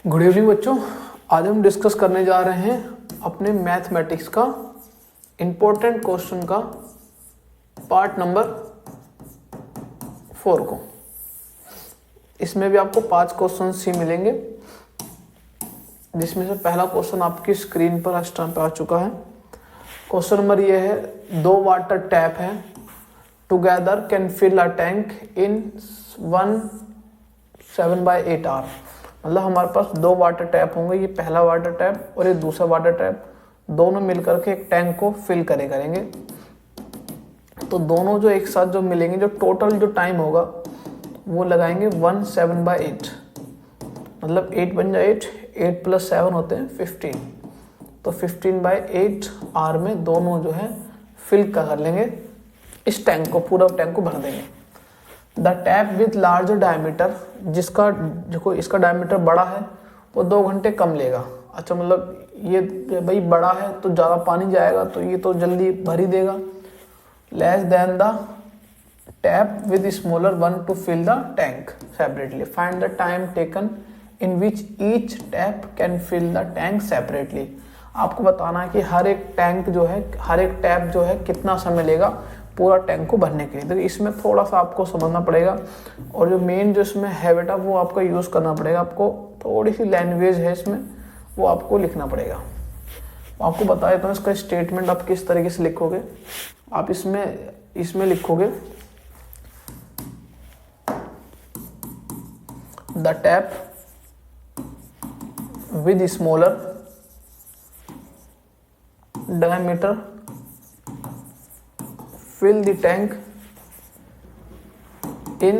Good evening बच्चों, आज हम डिस्कस करने जा रहे हैं अपने मैथमेटिक्स का इम्पोर्टेंट क्वेश्चन का पार्ट नंबर 4 को। इसमें भी आपको 5 क्वेश्चन ही मिलेंगे, जिसमें से पहला क्वेश्चन आपकी स्क्रीन पर इस टाइम पे आ चुका है। क्वेश्चन नंबर ये है, 2 वाटर टैप है, together can fill a tank in 7/8 hour. मतलब हमारे पास 2 वाटर टैप होंगे, ये पहला वाटर टैप और ये दूसरा वाटर टैप, दोनों मिलकर के एक टैंक को फिल करेंगे। तो दोनों जो एक साथ जो मिलेंगे, जो टोटल जो टाइम होगा वो लगाएंगे 7/8। मतलब 8 बन जाए 8 + 7 होते हैं 15। तो 15/8 आवर में दोनों जो है फिल कर लेंगे इस टैंक को, पूरा टैंक को भर देंगे। The tap with larger diameter, जिसका देखो इसका डायमीटर बड़ा है वो 2 घंटे कम लेगा। अच्छा, मतलब ये भाई बड़ा है तो ज़्यादा पानी जाएगा, तो ये तो जल्दी भर ही देगा। Less than the tap with smaller one to fill the tank separately. Find the time taken in which each tap can fill the tank separately. आपको बताना है कि हर एक टैंक जो है, हर एक टैप जो है कितना समय लेगा पूरा टैंक को भरने के लिए। तो इसमें थोड़ा सा आपको समझना पड़ेगा, और जो मेन जो इसमें है बेटा वो आपका यूज़ करना पड़ेगा। आपको थोड़ी सी लैंग्वेज है इसमें, वो आपको लिखना पड़ेगा। आपको बता देता हूँ इसका स्टेटमेंट आप किस तरीके से लिखोगे। आप इसमें लिखोगे the tap with smaller diameter fill the tank in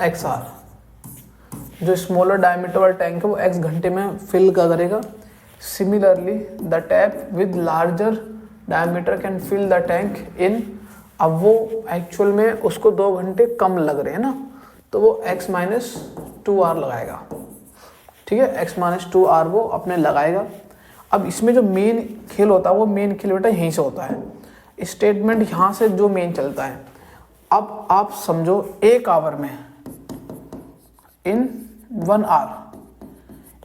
x hour. जो स्मॉलर डायमीटर वाला टैंक है वो x घंटे में फिल करेगा। Similarly the tap with larger diameter can fill the tank in. अब वो एक्चुअल में उसको 2 घंटे कम लग रहे हैं ना, तो वो x - 2 आवर लगाएगा। ठीक है, x - 2 आवर वो अपने लगाएगा। अब इसमें जो मेन खेल होता है वो मेन खेल बेटा यहीं से होता है। स्टेटमेंट यहाँ से जो मेन चलता है। अब आप समझो 1 आवर में, इन 1 आवर,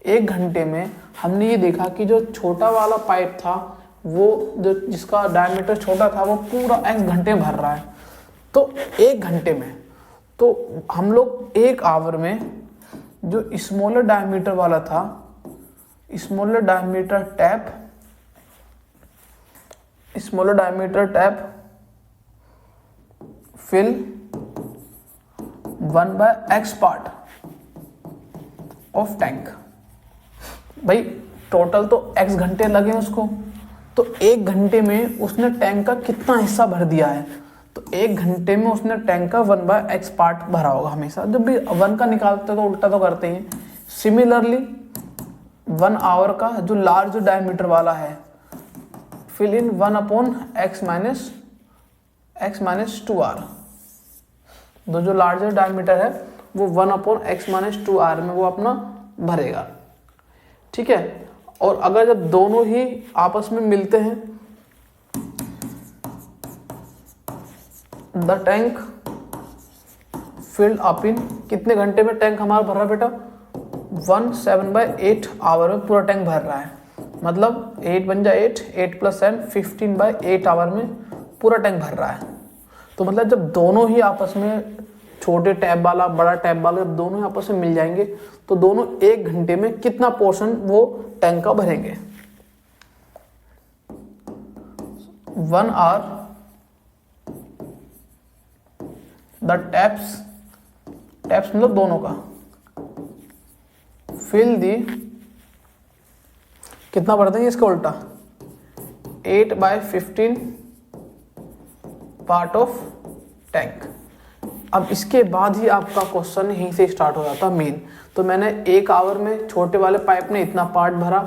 1 घंटे में हमने ये देखा कि जो छोटा वाला पाइप था वो जो जिसका डायमीटर छोटा था वो पूरा x घंटे भर रहा है। तो 1 घंटे में तो हम लोग 1 आवर में जो स्मॉलर डायमीटर वाला था, smaller diameter tap fill 1/x part of tank. भाई टोटल तो x घंटे लगे उसको, तो 1 घंटे में उसने टैंक का कितना हिस्सा भर दिया है। तो 1 घंटे में उसने टैंक का 1/x पार्ट भरा होगा। हमेशा जब भी 1 का निकालते तो उल्टा तो करते हैं। सिमिलरली 1 आवर का जो लार्ज डायमीटर वाला है, फिल इन 1/x - 2 आवर। जो लार्जर डायमीटर है वो 1/x - 2 आवर में वो अपना भरेगा। ठीक है, और अगर जब दोनों ही आपस में मिलते हैं, the tank filled up in, कितने घंटे में टैंक हमारा भर रहा है बेटा? 7/8 आवर में पूरा टैंक भर रहा है। मतलब 8 बन जाए 8 + 7 15/8 आवर में पूरा टैंक भर रहा है। तो मतलब जब दोनों ही आपस में, छोटे टैप वाला बड़ा टैप वाला, जब दोनों ही आपस में मिल जाएंगे तो दोनों 1 घंटे में कितना पोर्शन वो टैंक का भरेंगे। 1 आवर द टैप्स मतलब दोनों का, फिल दी, कितना भर देंगे इसका उल्टा, 8/15 पार्ट ऑफ टैंक। अब इसके बाद ही आपका क्वेश्चन यहीं से स्टार्ट हो जाता मेन। तो मैंने 1 आवर में छोटे वाले पाइप ने इतना पार्ट भरा,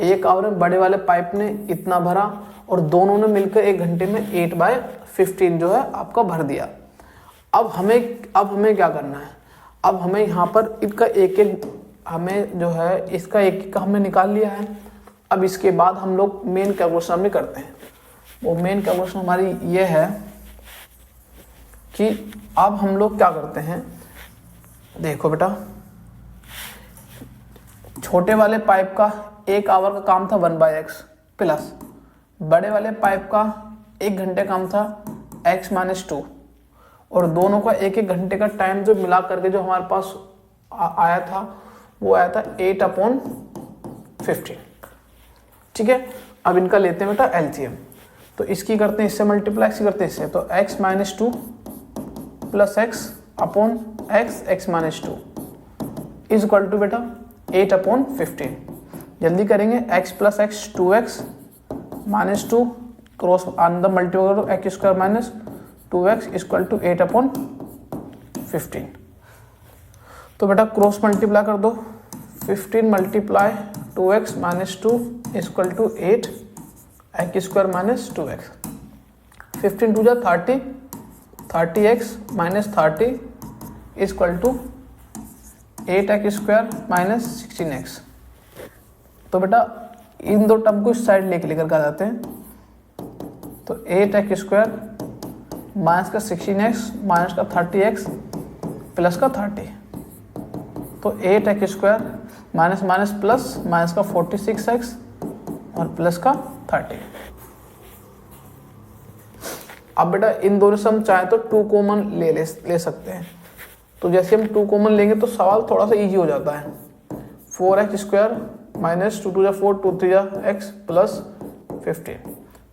1 आवर में बड़े वाले पाइप ने इतना भरा, और दोनों ने मिलकर 1 घंटे में 8/15 जो है आपका भर दिया। अब हमें क्या करना है? अब हमें यहाँ पर इसका एक हमें जो है इसका एक का हमने निकाल लिया है। अब इसके बाद हम लोग मेन कैलकुलेशन में करते हैं। वो मेन कैलकुलेशन हमारी ये है कि अब हम लोग क्या करते हैं। देखो बेटा, छोटे वाले पाइप का 1 आवर का काम था 1/x प्लस बड़े वाले पाइप का 1 घंटे काम था x-2 और दोनों का 1-1 घंटे का टाइम जो मिला करके जो हमारे पास आया था वो आया था 8/15। ठीक है, अब इनका लेते हैं बेटा एलसीएम। तो इसकी करते हैं इससे मल्टीप्लाई, इसकी करते हैं इससे, तो x-2 plus x/x x-2 is equal to बेटा 8/15। जल्दी करेंगे, x plus x 2x minus 2 cross अंदर मल्टीप्लाई करो x square minus 2x equal to 8/15। तो बेटा क्रॉस मल्टीप्लाई कर दो, 15 multiply 2x minus 2 equal to 8x square minus 2x। 15 2 जा 30, 30x minus 30 equal to 8x square minus 16x। तो बेटा इन दो टर्म को इस साइड लेकर आ जाते हैं, तो 8x स्क्वायर माइनस का 16x माइनस का 30x प्लस का 30, तो 8x square minus minus plus minus का 46x और प्लस का 30। अब बेटा इन दोनों से हम चाहे तो 2 कॉमन ले सकते हैं। तो जैसे हम 2 कॉमन लेंगे तो सवाल थोड़ा सा इजी हो जाता है। 4x स्क्वायर माइनस 2 2 जा 4 2 3 जा x प्लस 15।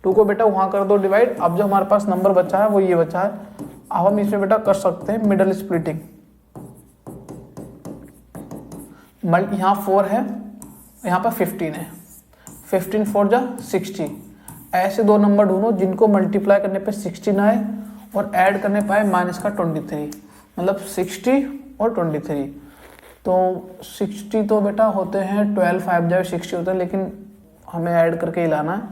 2 को बेटा वहाँ कर दो डिवाइड। अब जो हमारे पास नंबर बचा है वो ये बचा है। अब हम इसमें बेटा कर सकते हैं मिडल स्प्लिटिंग। यहाँ 4 है, यहाँ पर 15 है, 15 4 जा 60। ऐसे दो नंबर ढूंढो जिनको मल्टीप्लाई करने पे 16 आए और ऐड करने पाए माइनस का 23, मतलब 60 और 23। तो 60 तो बेटा होते हैं 12 5 जा 60 होते हैं, लेकिन हमें ऐड करके ही लाना है।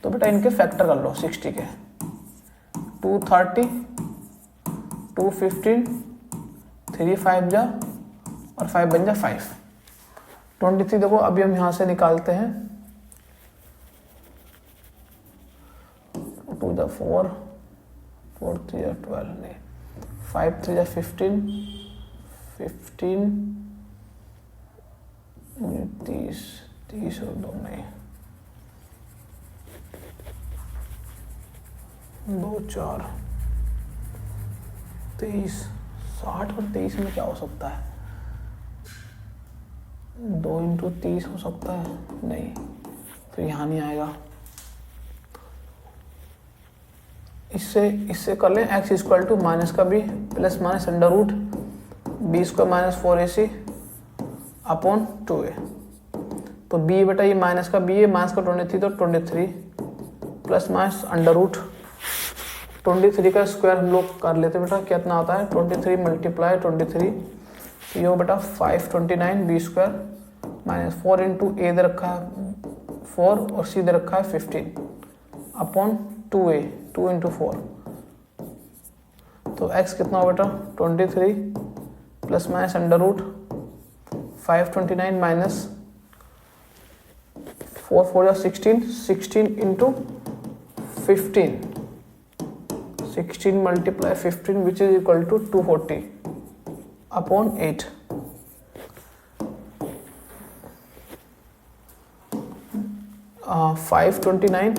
तो बेटा इनके फैक्टर कर लो 60 के, 230 215 3 5 जा और 5 बन जा 5। 23 देखो अभी हम यहाँ से निकालते हैं, 2 जा 4 4 3 जा 12 नहीं, 5 3 जा 15 15 30 30 और 2 नहीं 2 4 23 60 और 23 में क्या हो सकता है? 2 × 30 हो सकता है, नहीं तो यहाँ नहीं आएगा। इससे कर लें x इक्वल टू माइनस का b plus minus under root B square minus 4ac upon 2a। तो b बेटा ये माइनस का b है, माइनस का 23 तो 23 प्लस माइनस अंडर रूट 23 का स्क्वायर हम लोग कर लेते बेटा, कितना आता है 23 मल्टीप्लाई 23, तो ये बेटा 529 बी स्क्वायर माइनस 4 इंटू ए दे रखा है 4 और सी दे रखा है 15 अपॉन 2a 2 इंटू 4। तो x कितना हो बेटा 23 plus minus under root 529 minus 4 4 या 16 16 into 15 16 multiply 15 which is equal to 240 upon 8। uh, 529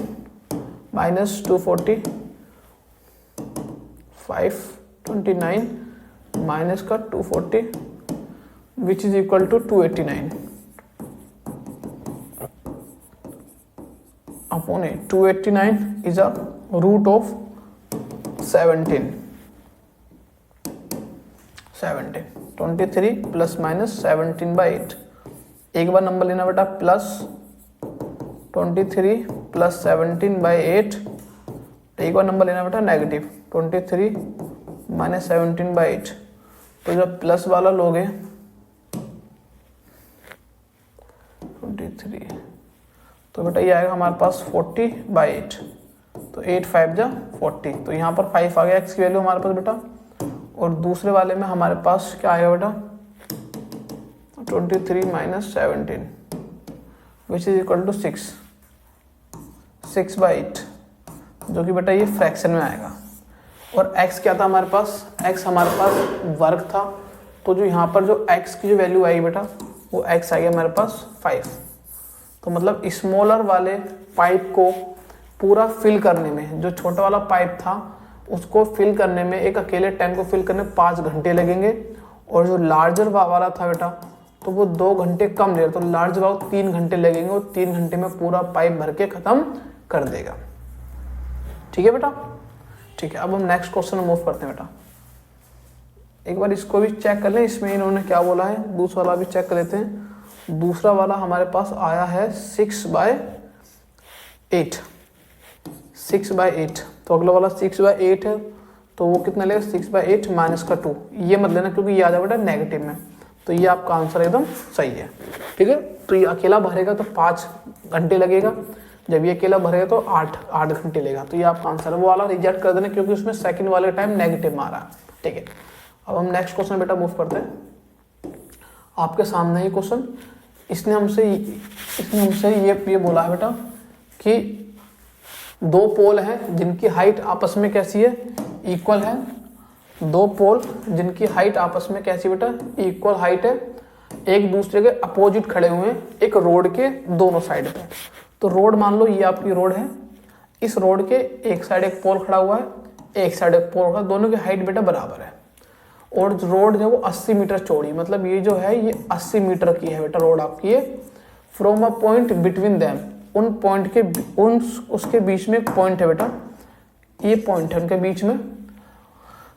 minus 240 529 minus का 240 which is equal to 289 upon 8। 289 is a root of 17 23 plus minus 17/8। एक बार नंबर लेना बेटा plus 23 plus 17/8, एक बार नंबर लेना बेटा नेगेटिव 23 माइनस 17/8। तो जब प्लस वाला लोगे 23 तो बेटा ये आएगा हमारे पास 40/8, तो 8 5 जा 40, तो यहाँ पर 5 आ गया x की वैल्यू हमारे पास बेटा। और दूसरे वाले में हमारे पास क्या आएगा बेटा 23 minus 17 which is equal to 6/8, जो कि बेटा ये फ्रैक्शन में आएगा। और x क्या था हमारे पास, x हमारे पास वर्ग था, तो जो यहाँ पर जो x की जो वैल्यू आई बेटा वो x आ गया मेरे पास 5। तो मतलब स्मॉलर वाले पाइप को पूरा फिल करने में, जो छोटा वाला पाइप था उसको फिल करने में, एक अकेले टैंक को फिल करने में 5 घंटे लगेंगे, और जो लार्जर वाला था बेटा तो वो 2 घंटे कम ले, तो लार्ज वाला 3 घंटे लगेंगे, और 3 घंटे में पूरा पाइप भर के खत्म कर देगा। ठीक है बेटा, ठीक है। अब हम नेक्स्ट क्वेश्चन में मूव करते हैं बेटा। एक बार इसको भी चेक कर लें, इसमें इन्होंने क्या बोला है, दूसरा वाला भी चेक कर लेते हैं। दूसरा वाला हमारे पास आया है 6/8, 6/8। तो अगला वाला 6/8 है, तो वो कितना लेगा 6/8 माइनस का 2। ये मत लेना क्योंकि ये आ जाए बेटा नेगेटिव में, तो ये आपका आंसर एकदम सही है। ठीक है, तो ये अकेला भरेगा तो 5 घंटे लगेगा, जब ये अकेला भरेगा तो 8 घंटे लेगा, तो ये आपका आंसर है। वो वाला रिजेक्ट कर देना क्योंकि उसमें सेकंड वाले टाइम नेगेटिव में आ रहा है। ठीक है, अब हम नेक्स्ट क्वेश्चन बेटा मूव करते हैं। आपके सामने ही क्वेश्चन, इसने हमसे ये बोला है बेटा कि 2 पोल हैं जिनकी हाइट आपस में कैसी है, इक्वल है। 2 पोल जिनकी हाइट आपस में कैसी बेटा, इक्वल हाइट है, एक दूसरे के अपोजिट खड़े हुए हैं एक रोड के दोनों साइड पे। तो रोड मान लो ये आपकी रोड है, इस रोड के एक साइड एक पोल खड़ा हुआ है, एक साइड एक पोल खड़ा, दोनों की हाइट बेटा बराबर है, और रोड जो है वो 80 मीटर चौड़ी, मतलब ये जो है ये 80 मीटर की है बेटा रोड आपकी है। From a point between them, उन पॉइंट के उसके बीच में एक पॉइंट है बेटा, ये पॉइंट है उनके बीच में।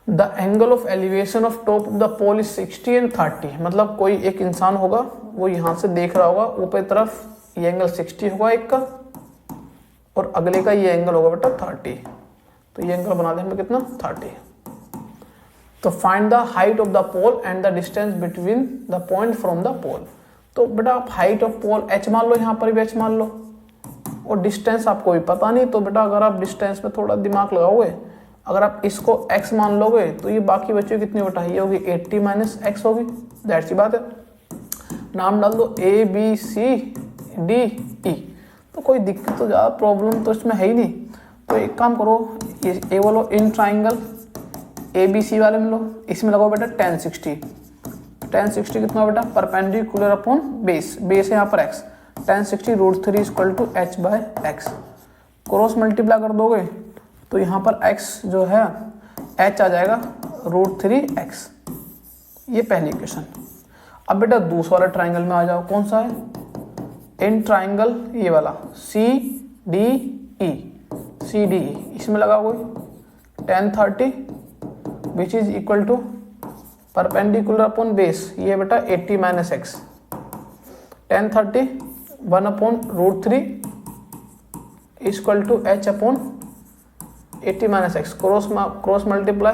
The angle of elevation of top of the pole is 60 and 30, मतलब कोई एक इंसान होगा वो यहाँ से देख रहा होगा ऊपर तरफ, ये एंगल 60 होगा एक का, और अगले का ये एंगल होगा बेटा 30। तो ये एंगल बना दें हमें कितना 30। तो find the height of the pole and the distance between the point from the pole. तो बेटा आप हाइट ऑफ पोल h मान लो, यहाँ पर भी h मान लो, और डिस्टेंस आपको भी पता नहीं, तो बेटा अगर आप डिस्टेंस में थोड़ा दिमाग लगाओगे, अगर आप इसको x मान लोगे तो ये बाकी बच्चों कितनी बेटा ये होगी 80 माइनस x होगी, दैट सी बात है। नाम डाल दो ABCDE, तो कोई दिक्कत तो ज़्यादा प्रॉब्लम तो इसमें है ही नहीं। तो एक काम करो, ये बोलो इन ट्राइंगल ABC वाले में लो, इसमें लगाओ बेटा tan 60। tan 60 कितना बेटा, परपेंडिकुलर अपॉन बेस, बेस है यहाँ पर x, tan 60 √3 equal to h/x। Cross multiply कर दोगे तो यहाँ पर x जो है h आ जाएगा √3x। ये पहली इक्वेशन। अब बेटा दूसरा वाला ट्राइंगल में आ जाओ, कौन सा है, इन ट्राइंगल ये वाला CDE, इसमें लगाओगे tan 30 which is equal to perpendicular upon base, ये बेटा 80 minus X, tan 30 1/√3 equal to h upon 80 minus X, cross multiply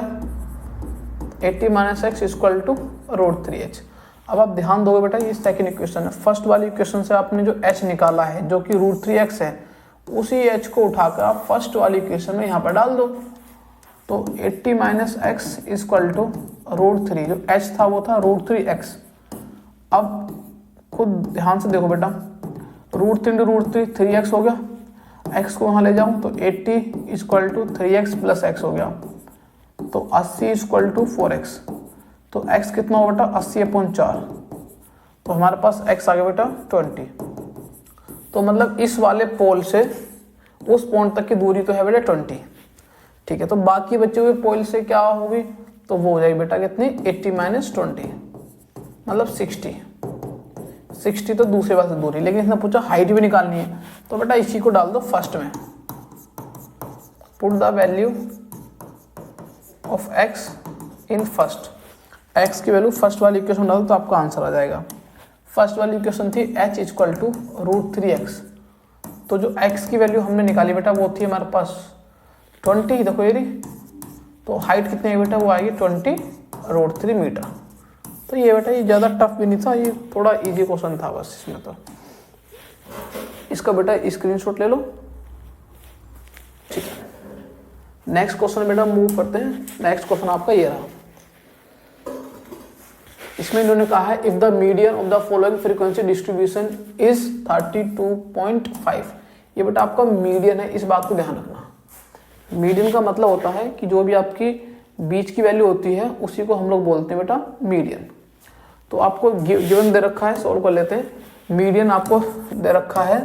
80 minus X equal to √3h। अब आप ध्यान दोगे बेटा ये सेकंड इक्वेशन है, फर्स्ट वाली इक्वेशन से आपने जो h निकाला है जो कि √3x है, उसी h को उठाकर आप फर्स्ट वाली इक्वेशन में यहाँ पर डाल दो। तो 80 माइनस एक्स इक्वल टू √3, जो h था वो था √3x। अब खुद ध्यान से देखो बेटा, √3 √3 3x हो गया, x को वहाँ ले जाऊँ तो 80 equal to 3x plus x हो गया, तो 80 इक्वल टू 4x। तो x कितना हो बेटा 80/4, तो हमारे पास x आ गया बेटा 20। तो मतलब इस वाले पोल से उस पॉइंट तक की दूरी तो है बेटा 20। ठीक है, तो बाकी बचे हुए पोल से क्या होगी, तो वो हो जाएगी बेटा कितनी 80 माइनस 20, मतलब 60 तो दूसरे वाले से दूरी, लेकिन इसने पूछा हाइट भी निकालनी है, तो बेटा इसी को डाल दो फर्स्ट में, put the value of x in first, x की वैल्यू फर्स्ट वाली इक्वेशन डाल दो तो आपका आंसर आ जाएगा। फर्स्ट वाली इक्वेशन थी h इक्वल टू √3x, तो जो x की वैल्यू हमने निकाली बेटा वो थी हमारे पास 20, देखो ये, तो हाइट कितनी है बेटा वो आएगी 20√3 मीटर। तो ये बेटा ये ज़्यादा टफ भी नहीं था, ये थोड़ा इजी क्वेश्चन था बस इसमें। तो इसका बेटा स्क्रीनशॉट ले लो। ठीक है, नेक्स्ट क्वेश्चन बेटा मूव करते हैं। नेक्स्ट क्वेश्चन आपका ये रहा, इसमें इन्होंने कहा है if the median of the following frequency distribution is 32.5। ये बेटा आपका मीडियन है, इस बात को ध्यान रखना। मीडियन का मतलब होता है कि जो भी आपकी बीच की वैल्यू होती है उसी को हम लोग बोलते हैं बेटा मीडियन। तो आपको गिवन दे रखा है, सॉल्व कर लेते हैं। मीडियन आपको दे रखा है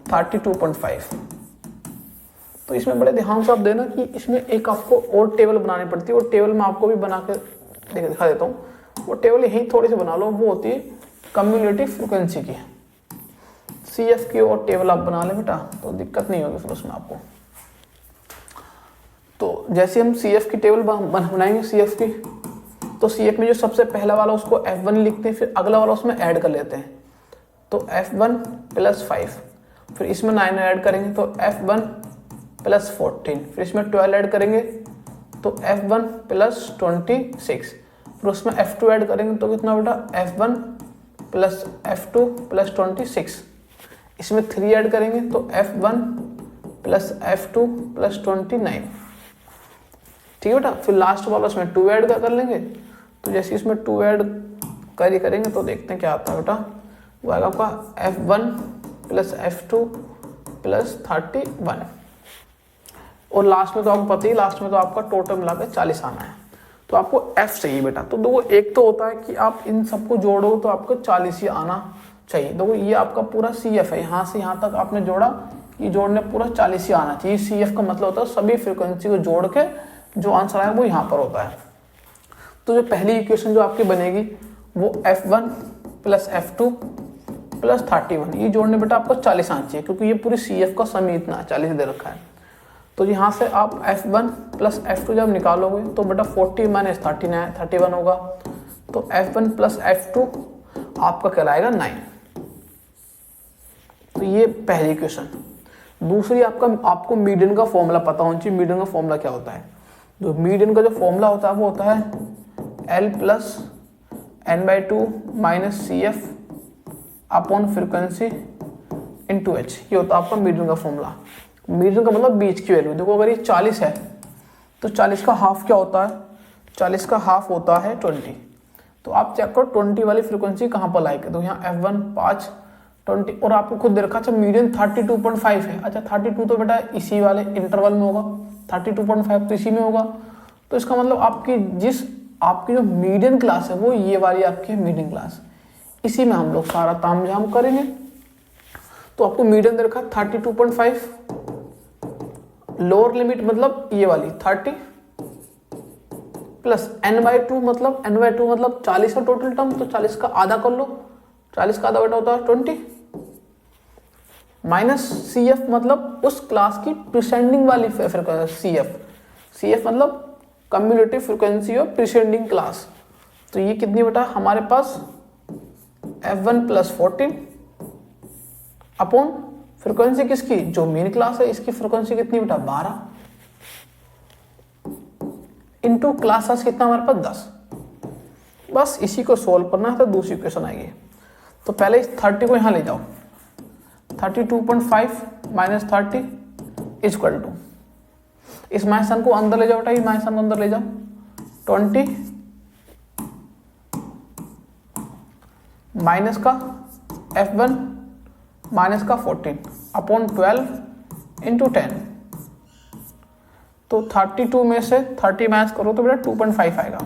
32.5। तो इसमें बड़े ध्यान से आप देना कि इसमें एक आपको और टेबल बनानी पड़ती है, और टेबल मैं आपको भी बना के दिखा देता हूँ। वो टेबल यहीं थोड़ी सी बना लो, वो होती है कम्युलेटिव फ्रिक्वेंसी की। CF की और टेबल आप बना ले बेटा, तो दिक्कत नहीं होगी फिर उसमें आपको। तो जैसे हम CF की टेबल बनाएंगे CF की, तो CF में जो सबसे पहला वाला उसको F1 लिखते हैं, फिर अगला वाला उसमें ऐड कर लेते हैं, तो F1 + 5, फिर इसमें 9 ऐड करेंगे तो F1 + 14, फिर इसमें 12 ऐड करेंगे तो F1 + 26, फिर उसमें F2 ऐड करेंगे तो कितना बेटा F1 + F2 + 26, इसमें 3 ऐड करेंगे तो F1 + F2 + 29। ठीक है बेटा, फिर लास्ट वाला उसमें 2 ऐड कर लेंगे, तो जैसे इसमें 2 ऐड करेंगे तो देखते हैं क्या आता है बेटा। वो आएगा आपका F1 + F2 + 31, और लास्ट में तो आपको पता ही, लास्ट में तो आपका टोटल मिलाकर 40 आना है। तो आपको F चाहिए बेटा। तो देखो एक तो होता है कि आप इन सबको जोड़ो तो आपको 40 ही आना चाहिए। देखो ये आपका पूरा CF है, यहाँ से यहाँ तक आपने जोड़ा, ये जोड़ने पूरा 40 ही आना चाहिए। CF का मतलब होता है सभी फ्रिक्वेंसी को जोड़ के जो आंसर आएगा वो यहाँ पर होता है। तो जो पहली इक्वेशन जो आपकी बनेगी वो F1 + F2 + 31, ये जोड़ने बेटा आपको 40 आना चाहिए, क्योंकि ये पूरी CF का सम इतना 40 दे रखा है। तो यहाँ से आप F1 + F2 जब निकालोगे तो बेटा 40 - 31 होगा, तो F1 + F2 आपका कहलाएगा 9। तो ये पहली इक्वेशन। दूसरी आपको मीडियन का फॉर्मूला पता होना चाहिए। मीडियन का फॉर्मूला क्या होता है? जो मीडियन का जो फॉर्मूला होता है वो होता है L + n/2 - CF upon frequency × H। ये होता है आपका मीडियन का फॉर्मूला। मीडियन का मतलब बीच की वैल्यू। देखो अगर ये 40 है तो 40 का हाफ क्या होता है? 40 का हाफ होता है 20। तो आप चेक करो 20 वाली फ्रिक्वेंसी कहाँ पर लाइक है। तो यहाँ F1 5 20, और आपको खुद दे रखा। अच्छा मीडियन 32.5 है। अच्छा 32 तो बेटा इसी वाले इंटरवल में होगा, 32.5 तो इसी में होगा। तो इसका मतलब आपकी जो मीडियन क्लास है वो ये वाली आपकी मीडियन क्लास, इसी में हम लोग सारा तामझाम करेंगे। तो आपको मीडियन दे रखा 32.5, लोअर लिमिट मतलब ये वाली 30 प्लस n/2 मतलब 40 का टोटल टर्म, तो 40 का आधा कर लो। 40 का आधा बेटा होता है 20, माइनस CF मतलब उस क्लास की प्रिसेंडिंग वाली CF मतलब cumulative frequency of preceding class. तो ये कितनी बेटा हमारे पास F1 + 14 अपॉन फ्रिक्वेंसी किसकी, जो मेन क्लास है इसकी फ्रिक्वेंसी कितनी बेटा 12, इनटू क्लासेस कितना हमारे पास 10। बस इसी को सोल्व करना है तो दूसरी इक्वेशन आएगी। तो पहले इस 30 को यहां ले जाओ, 32.5 - 30 = इस माइनस को अंदर ले जाओ बेटा, ये माइनस को अंदर ले जाओ, 20 माइनस का F1 माइनस का 14 अपॉन 12 × 10। तो 32 में से 30 माइनस करो तो बेटा 2.5 आएगा,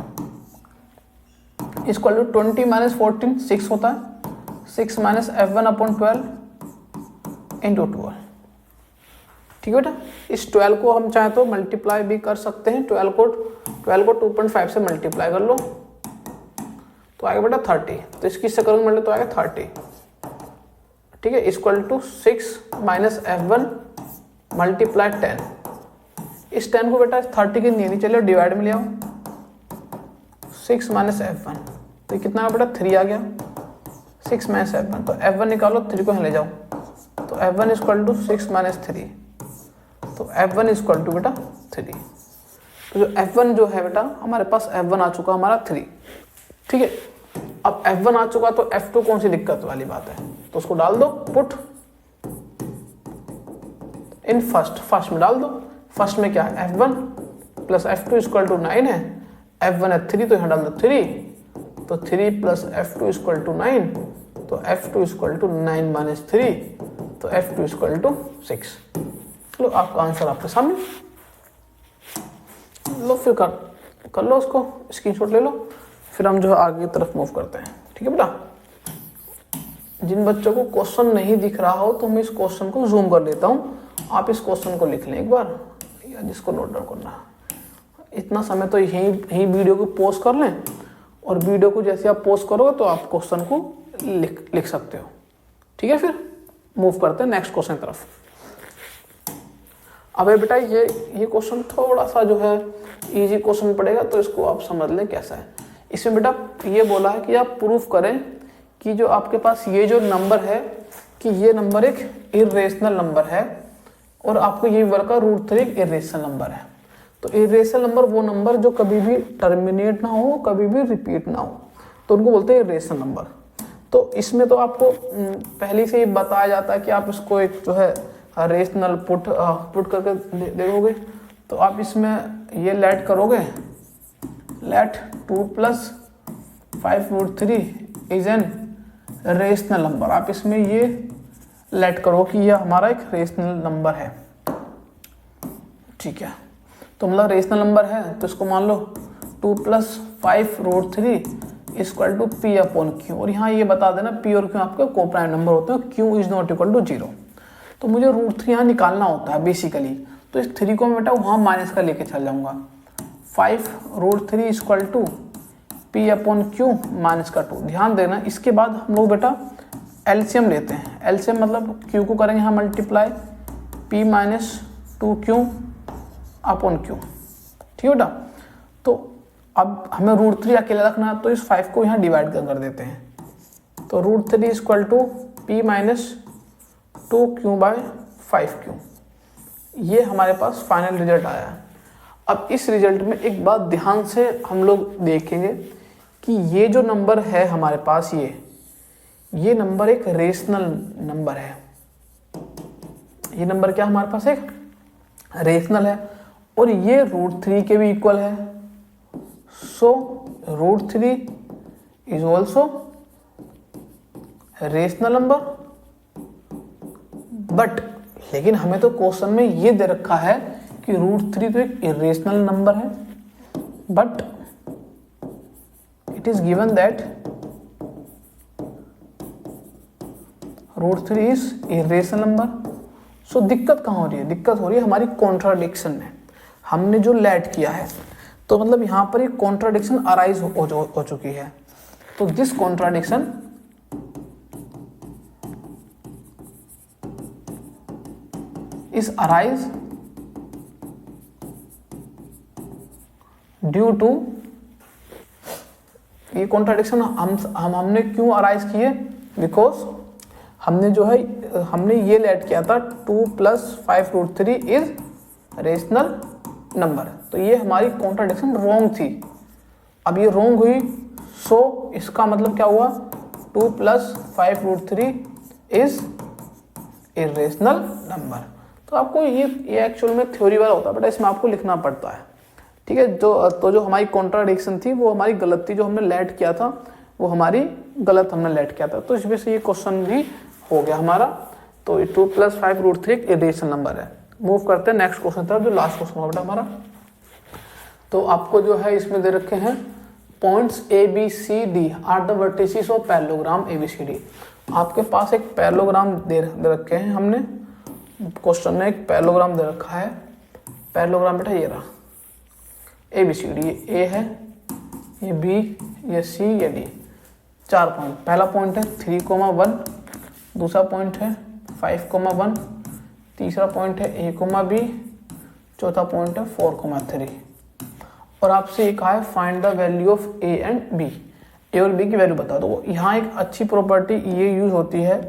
इक्वल टू 20 - 14 6 होता है, 6 माइनस F1 अपॉन 12 × 12। ठीक है बेटा। इस 12 को हम चाहे तो मल्टीप्लाई भी कर सकते हैं, 12 को 2.5 से मल्टीप्लाई कर लो तो आएगा बेटा 30। तो इसकी से करूँगा मतलब तो आएगा 30। ठीक है, equal to 6 minus F1 multiply 10। इस 10 को बेटा 30 के नहीं चलो डिवाइड में ले आओ, 6 माइनस F1 तो ये कितना बेटा 3 आ गया, 6 माइनस F1 तो F1 निकालो, 3 को यहाँ ले जाओ तो F1 = 6 माइनस 3, तो F1 = बेटा 3। तो जो F1 जो है बेटा हमारे पास F1 आ चुका हमारा 3। ठीक है, अब F1 आ चुका तो F2 कौन सी दिक्कत वाली बात है, तो उसको डाल दो, पुट इन फर्स्ट में डाल दो। फर्स्ट में क्या है F1 + F2 = 9 है, F1 है 3 तो यहाँ डाल दो 3, तो 3 + F2 = 9, तो F2 = 9 - 3, तो F2 = 6। लो आपका आंसर आपके सामने, लो फिर कर लो उसको स्क्रीनशॉट ले लो, फिर हम जो है आगे की तरफ मूव करते हैं। ठीक है बेटा, जिन बच्चों को क्वेश्चन नहीं दिख रहा हो तो मैं इस क्वेश्चन को जूम कर लेता हूँ, आप इस क्वेश्चन को लिख लें एक बार, या जिसको नोट डाउन करना है। इतना समय तो यही वीडियो को पॉज कर लें, और वीडियो को जैसे आप पॉज करोगे तो आप क्वेश्चन को लिख सकते हो। ठीक है, फिर मूव करते हैं नेक्स्ट क्वेश्चन की तरफ। अबे बेटा ये क्वेश्चन थोड़ा सा जो है इजी क्वेश्चन पड़ेगा, तो इसको आप समझ लें कैसा है। इसमें बेटा ये बोला है कि आप प्रूफ करें कि जो आपके पास ये जो नंबर है कि ये नंबर एक इर्रेशनल नंबर है, और आपको ये वर्क का √3 एक इर्रेशनल नंबर है। तो इर्रेशनल नंबर वो नंबर जो कभी भी टर्मिनेट ना हो, कभी भी रिपीट ना हो, तो उनको बोलते हैं इर्रेशनल नंबर। तो इसमें तो आपको पहले से ही बताया जाता है कि आप इसको एक जो है रेशनल पुट करके देखोगे, तो आप इसमें ये लेट करोगे, let 2 + 5√3 is an rational number. आप इसमें ये लेट करो कि ये हमारा एक रेशनल नंबर है। ठीक है, तो मतलब रेशनल नंबर है तो इसको मान लो 2 + 5√3 = P/Q। और यहाँ ये बता देना P और Q आपके कोप्राइम नंबर होते हैं, Q = 0। तो मुझे √3 यहाँ निकालना होता है बेसिकली, तो इस 3 को मैं बेटा वहाँ माइनस का लेके चल जाऊँगा। 5√3 = P/Q -2। ध्यान देना, इसके बाद हम लोग बेटा एलसीएम लेते हैं। एलसीएम मतलब Q को करेंगे यहाँ मल्टीप्लाई P - 2Q/Q। ठीक है बेटा, तो अब हमें √3 अकेला रखना है, तो इस 5 को यहाँ डिवाइड कर देते हैं। तो √3 = P - 2Q/5Q। ये हमारे पास फाइनल रिजल्ट आया है। अब इस रिजल्ट में एक बात ध्यान से हम लोग देखेंगे कि ये जो नंबर है हमारे पास, ये नंबर एक रेशनल नंबर है। ये नंबर क्या हमारे पास एक रेशनल है, और ये √3 के भी इक्वल है। सो √3 is also rational number. But लेकिन हमें तो क्वेश्चन में ये दे रखा है कि √3 तो एक इरेशनल नंबर है, but it is given that √3 is irrational number. So दिक्कत कहाँ हो रही है? दिक्कत हो रही है हमारी कॉन्ट्राडिक्शन में। हमने जो लेट किया है, तो मतलब यहाँ पर एक कॉन्ट्राडिक्शन अराइज हो चुकी है। तो this contradiction is arise due to, ये कॉन्ट्राडिक्शन हमने क्यों अराइज किए? बिकॉज हमने जो है हमने ये लेट किया था 2 + 5√3 इज रेशनल नंबर। तो ये हमारी कॉन्ट्राडिक्शन रॉन्ग थी। अब ये रॉन्ग हुई, सो इसका मतलब क्या हुआ? 2 + 5√3 इज इरेशनल नंबर। तो आपको ये एक्चुअल में थ्योरी वाला होता है, बट इसमें आपको लिखना पड़ता है। ठीक है, जो हमारी कॉन्ट्राडिक्शन थी वो हमारी गलत थी। जो हमने लेट किया था वो हमारी गलत हमने लेट किया था, तो इस वजह से ये क्वेश्चन भी हो गया हमारा। तो 2 + 5√3 एक इरेशनल नंबर है। मूव करते हैं नेक्स्ट क्वेश्चन तरफ, जो लास्ट क्वेश्चन होगा हमारा। तो आपको जो है इसमें दे रखे हैं points ABCD are the vertices of parallelogram ABCD। आपके पास एक पैरेललोग्राम दे रखे हैं, हमने क्वेश्चन में एक पैरेललोग्राम दे रखा है। पैरेललोग्राम बेटा ये रहा ABCD, ये A है, ये B, ये C, ये D। 4 पॉइंट। पहला पॉइंट है 3,1, दूसरा पॉइंट है 5,1, तीसरा पॉइंट है A,B, चौथा पॉइंट है 4,3। और आपसे ये कहा है find the value of A and B। A और B की वैल्यू बता दो। यहाँ एक अच्छी प्रॉपर्टी ये यूज होती है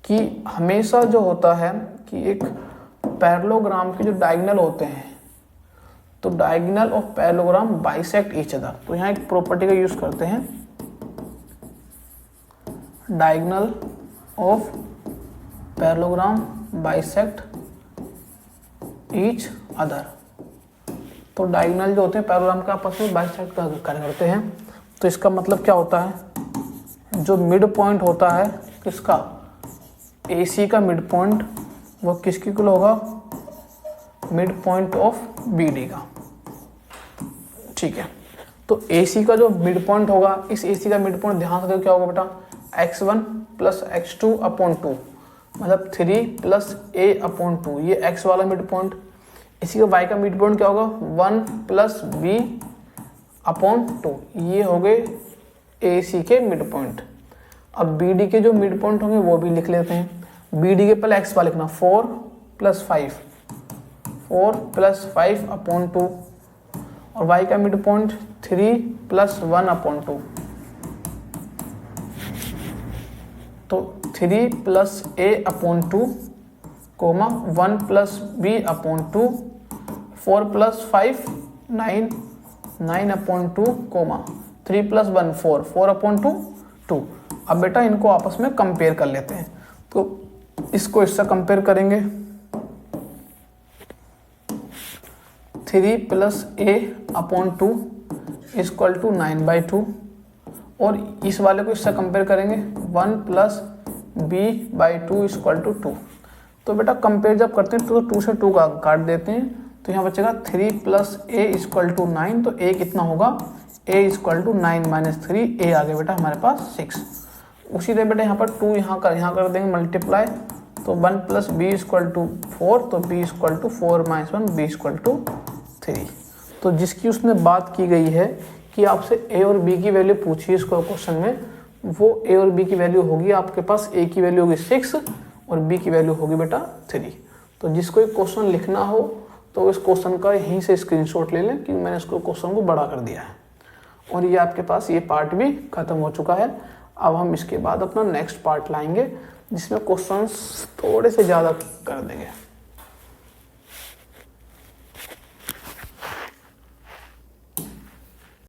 कि हमेशा जो होता है कि एक पैरेललोग्राम के जो डायगोनल होते हैं, तो diagonal of parallelogram bisect each other. तो यहाँ एक प्रॉपर्टी का यूज करते हैं, diagonal of parallelogram bisect each other. तो डायगोनल जो होते हैं पैरेललोग्राम के आपस में बाइसेक्ट करते हैं। तो इसका मतलब क्या होता है? जो मिड पॉइंट होता है किसका? AC का मिड पॉइंट, वो किसकी इक्वल होगा? मिड पॉइंट ऑफ BD का। ठीक है, तो AC का जो मिड पॉइंट होगा, इस AC का मिड पॉइंट ध्यान से देखो क्या होगा बेटा, x1 प्लस x2 अपॉन 2, मतलब 3 प्लस a अपॉन 2, ये x वाला मिड पॉइंट। इसी का y का मिड पॉइंट क्या होगा, 1 प्लस b अपॉन 2, ये हो गए AC के मिड पॉइंट। अब BD के जो मिड पॉइंट होंगे वो भी लिख लेते हैं। BD के पहले x वाला लिखना, 4 प्लस 5 अपॉन 2, और y का मिड पॉइंट 3 प्लस 1 अपॉन 2, तो 3 plus a upon 2 comma 1 plus b upon 2, 4 plus 5 9 upon 2 comma 3 plus 1 4 upon 2। अब बेटा इनको आपस में कंपेयर कर लेते हैं, तो इसको इससे कंपेयर करेंगे, 3 plus a upon 2 equal to 9/2, और इस वाले को इससे कंपेयर करेंगे 1 प्लस b/2 इक्वल टू 2। तो बेटा कंपेयर जब करते हैं तो 2 से 2 का काट देते हैं, तो यहाँ बचेगा 3 प्लस a इक्वल टू 9, तो a कितना होगा, a equal to 9 minus 3, a आ गया बेटा हमारे पास 6। उसी तरह बेटा यहाँ पर 2 यहाँ कर देंगे मल्टीप्लाई, तो 1 प्लस b इक्वल टू 4, तो b equal to 4 minus 1, b equal to 3। तो जिसकी उसने बात की गई है कि आपसे a और b की वैल्यू पूछी इसको क्वेश्चन में, वो a और b की वैल्यू होगी आपके पास, a की वैल्यू होगी 6 और b की वैल्यू होगी बेटा 3। तो जिसको एक क्वेश्चन लिखना हो तो इस क्वेश्चन का यहीं से स्क्रीनशॉट ले लें कि मैंने इसको क्वेश्चन को बड़ा कर दिया है। और ये आपके पास ये पार्ट भी खत्म हो चुका है। अब हम इसके बाद अपना नेक्स्ट पार्ट लाएंगे जिसमें क्वेश्चंस थोड़े से ज़्यादा कर देंगे।